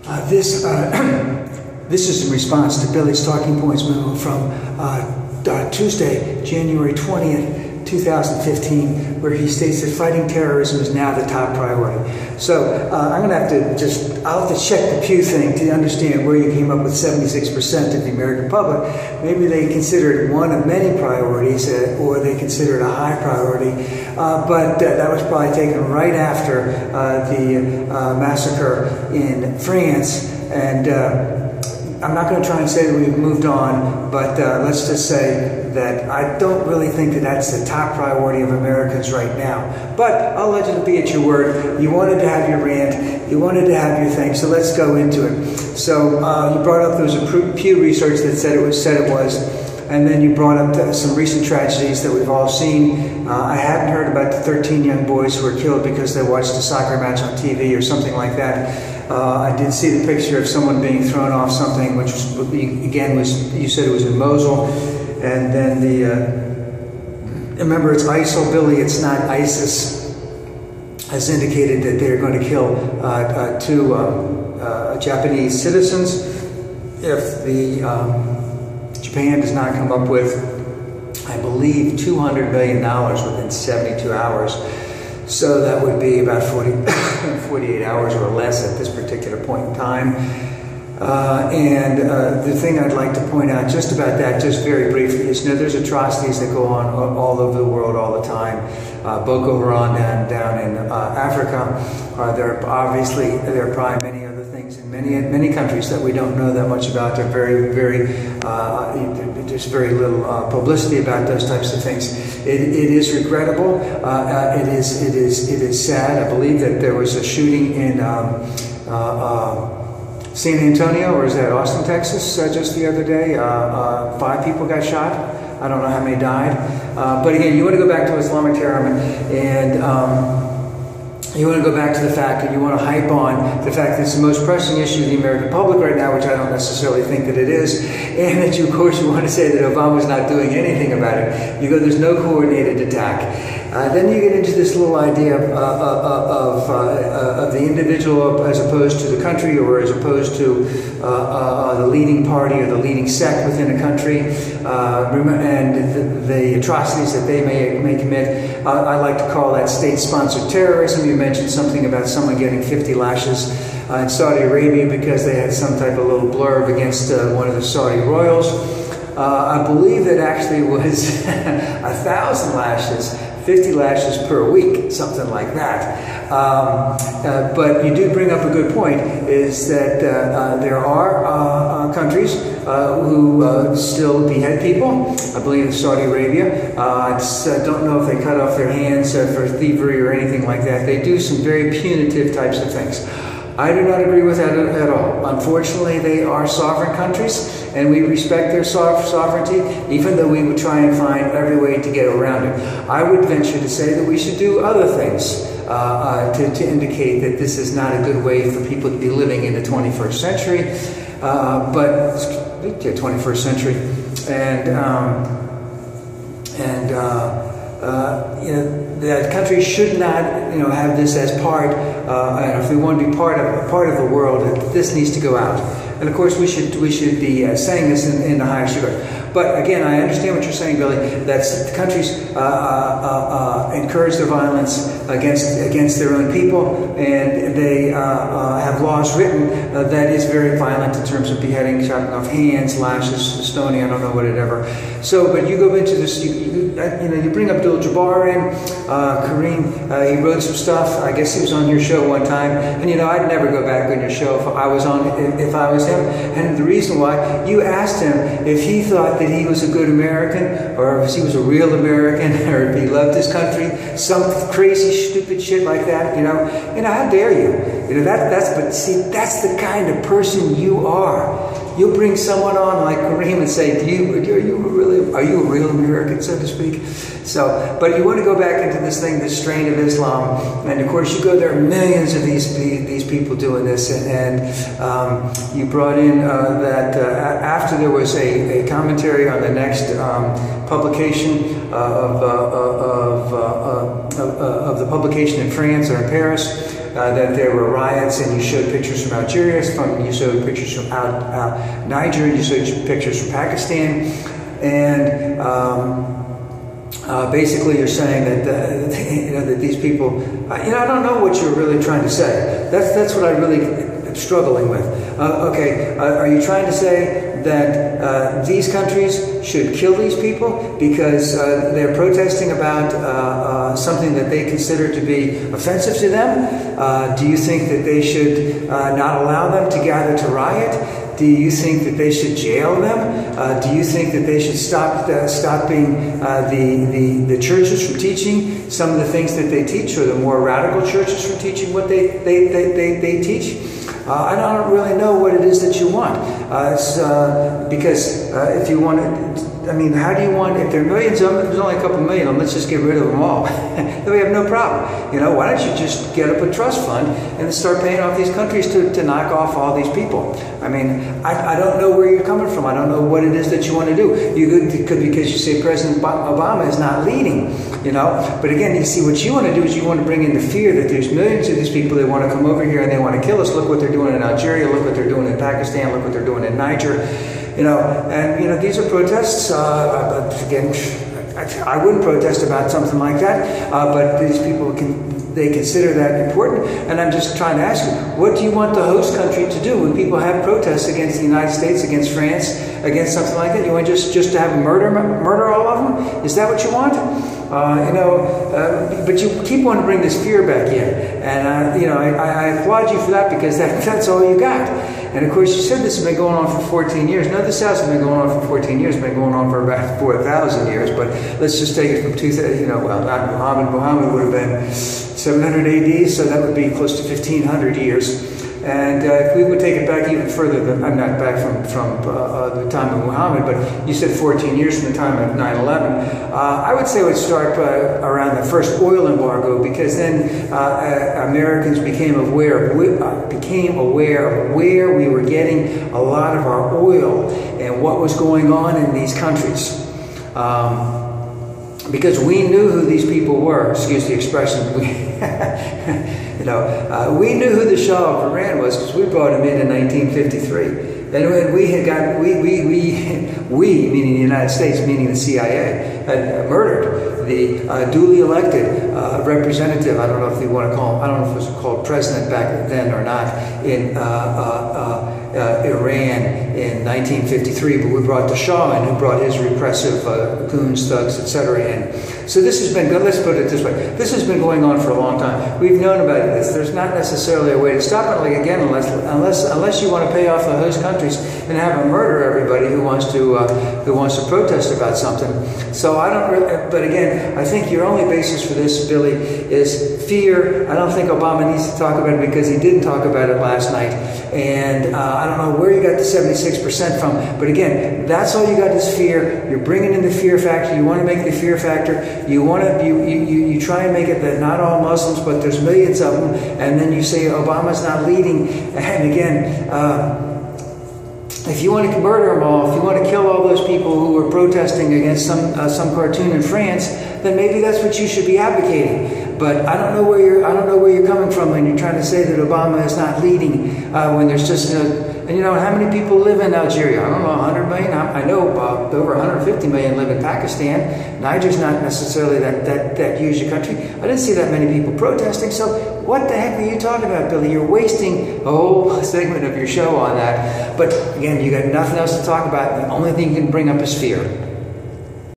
This is in response to Billy's talking points memo from Tuesday, January 20th, 2015, where he states that fighting terrorism is now the top priority. So I'm going to have to I'll have to check the Pew thing to understand where you came up with 76% of the American public. Maybe they consider it one of many priorities, or they consider it a high priority. But that was probably taken right after the massacre in France. And I'm not going to try and say that we've moved on, but let's just say that I don't really think that that's the top priority of Americans right now. But I'll let you be at your word. You wanted to have your rant. You wanted to have your thing, so let's go into it. So you brought up there was a Pew research that said it was. And then you brought up some recent tragedies that we've all seen. I hadn't heard about the 13 young boys who were killed because they watched a soccer match on TV or something like that. I did see the picture of someone being thrown off something, which again was, you said it was in Mosul. And then remember, it's ISIL, Billy, it's not ISIS, has indicated that they're going to kill two Japanese citizens if Japan does not come up with, I believe, $200 million within 72 hours. So that would be about 48 hours or less at this particular point in time. The thing I'd like to point out just about that, just very briefly, is there's atrocities that go on all over the world all the time. Boko Haram down in Africa. There are probably many other things in many countries that we don't know that much about. They're there's very little publicity about those types of things. It is regrettable. It is sad. I believe that there was a shooting in San Antonio, or is that Austin, Texas, just the other day. 5 people got shot. I don't know how many died. But again, you want to go back to Islamic terror, and you want to go back to the fact that you want to hype on the fact that it's the most pressing issue of the American public right now, which I don't necessarily think that it is, and that you, of course, you want to say that Obama's not doing anything about it. You go, there's no coordinated attack. Then you get into this little idea of the individual as opposed to the country, or as opposed to the leading party or the leading sect within a country, and the atrocities that they may commit. I like to call that state-sponsored terrorism. You mentioned something about someone getting 50 lashes in Saudi Arabia because they had some type of little blurb against one of the Saudi royals. I believe that actually was 1,000 lashes. 50 lashes per week, something like that. But you do bring up a good point, is that there are countries who still behead people. I believe in Saudi Arabia. I don't know if they cut off their hands for thievery or anything like that. They do some very punitive types of things. I do not agree with that at all. Unfortunately, they are sovereign countries, and we respect their sovereignty, even though we would try and find every way to get around it. I would venture to say that we should do other things to indicate that this is not a good way for people to be living in the 21st century, but 21st century, that countries should not, have this as part. And if we want to be part of the world, this needs to go out. And of course, we should be saying this in the highest regard. But again, I understand what you're saying, Billy. That the countries encourage their violence against their own people, and they have laws written that is very violent in terms of beheading, chopping off hands, lashes, stoning. I don't know whatever. So, but you go into this. You bring up Abdul-Jabbar in Kareem. He wrote some stuff. I guess he was on your show one time, and I'd never go back on your show if I was him. And the reason why, you asked him if he thought that he was a good American, or if he was a real American, or if he loved his country, some crazy, stupid shit like that. How dare you? But see, that's the kind of person you are. You'll bring someone on like Kareem and say, are you a real American, so to speak? So, but you want to go back into this thing, this strain of Islam, and of course you go, there are millions of these people doing this, and you brought in that after there was a commentary on the next publication of the publication in France or in Paris, that there were riots, and you showed pictures from Algeria, you showed pictures from Niger, you showed pictures from Pakistan, and basically you're saying that that these people, I don't know what you're really trying to say. That's what I really am struggling with. Okay, are you trying to say that these countries should kill these people because they're protesting about something that they consider to be offensive to them? Do you think that they should not allow them to gather to riot? Do you think that they should jail them? Do you think that they should stopping the churches from teaching some of the things that they teach, or the more radical churches from teaching what they teach? I don't really know what it is that you want. Because if you want to, I mean, how do you want, if there are millions of them, there's only a couple million, let's just get rid of them all. Then we have no problem. Why don't you just get up a trust fund and start paying off these countries to knock off all these people? I mean, I don't know where you're coming from. I don't know what it is that you want to do. It could be because you say President Obama is not leading, But again, you see, what you want to do is you want to bring in the fear that there's millions of these people that want to come over here and they want to kill us. Look what they're doing in Algeria. Look what they're doing in Pakistan. Look what they're doing in Niger. And these are protests. Again, I wouldn't protest about something like that, but these people they consider that important. And I'm just trying to ask you, what do you want the host country to do when people have protests against the United States, against France, against something like that? You want just to have murder all of them? Is that what you want? But you keep wanting to bring this fear back in, and I applaud you for that, because that's all you got. And of course, you said this has been going on for 14 years. No, this hasn't been going on for 14 years. It's been going on for about 4,000 years. But let's just take it from 2000. Well, not Muhammad. Muhammad would have been 700 AD, so that would be close to 1,500 years. And if we would take it back even further than, I'm not back from the time of Muhammad, but you said 14 years from the time of 9/11, I would say it would start around the first oil embargo, because then Americans became aware of where we were getting a lot of our oil and what was going on in these countries. Because we knew who these people were, excuse the expression, we knew who the Shah of Iran was, because we brought him in 1953. And we had got, we meaning the United States, meaning the CIA, had murdered the duly elected representative, I don't know if you want to call him, I don't know if it was called president back then or not, in Iran in 1953, but we brought the Shah in, who brought his repressive goons, thugs, etc. in. So this has been, let's put it this way, this has been going on for a long time. We've known about this. There's not necessarily a way to stop it, like again, unless you want to pay off the host countries and have them murder everybody who wants to protest about something. So I don't really, but again, I think your only basis for this, Billy, is fear. I don't think Obama needs to talk about it, because he didn't talk about it last night. And I don't know where you got the 76% from, but again, that's all you got is fear. You're bringing in the fear factor. You want to make the fear factor. You want to you try and make it that not all Muslims, but there's millions of them, and then you say Obama's not leading. And again, if you want to murder them all, if you want to kill all those people who were protesting against some cartoon in France, then maybe that's what you should be advocating. But I don't know where you're coming from when you're trying to say that Obama is not leading when there's just and how many people live in Algeria? I don't know, 100 million. I know over 150 million live in Pakistan. Niger's not necessarily that huge a country. I didn't see that many people protesting. So what the heck are you talking about, Billy? You're wasting a whole segment of your show on that. But again, you got nothing else to talk about. The only thing you can bring up is fear.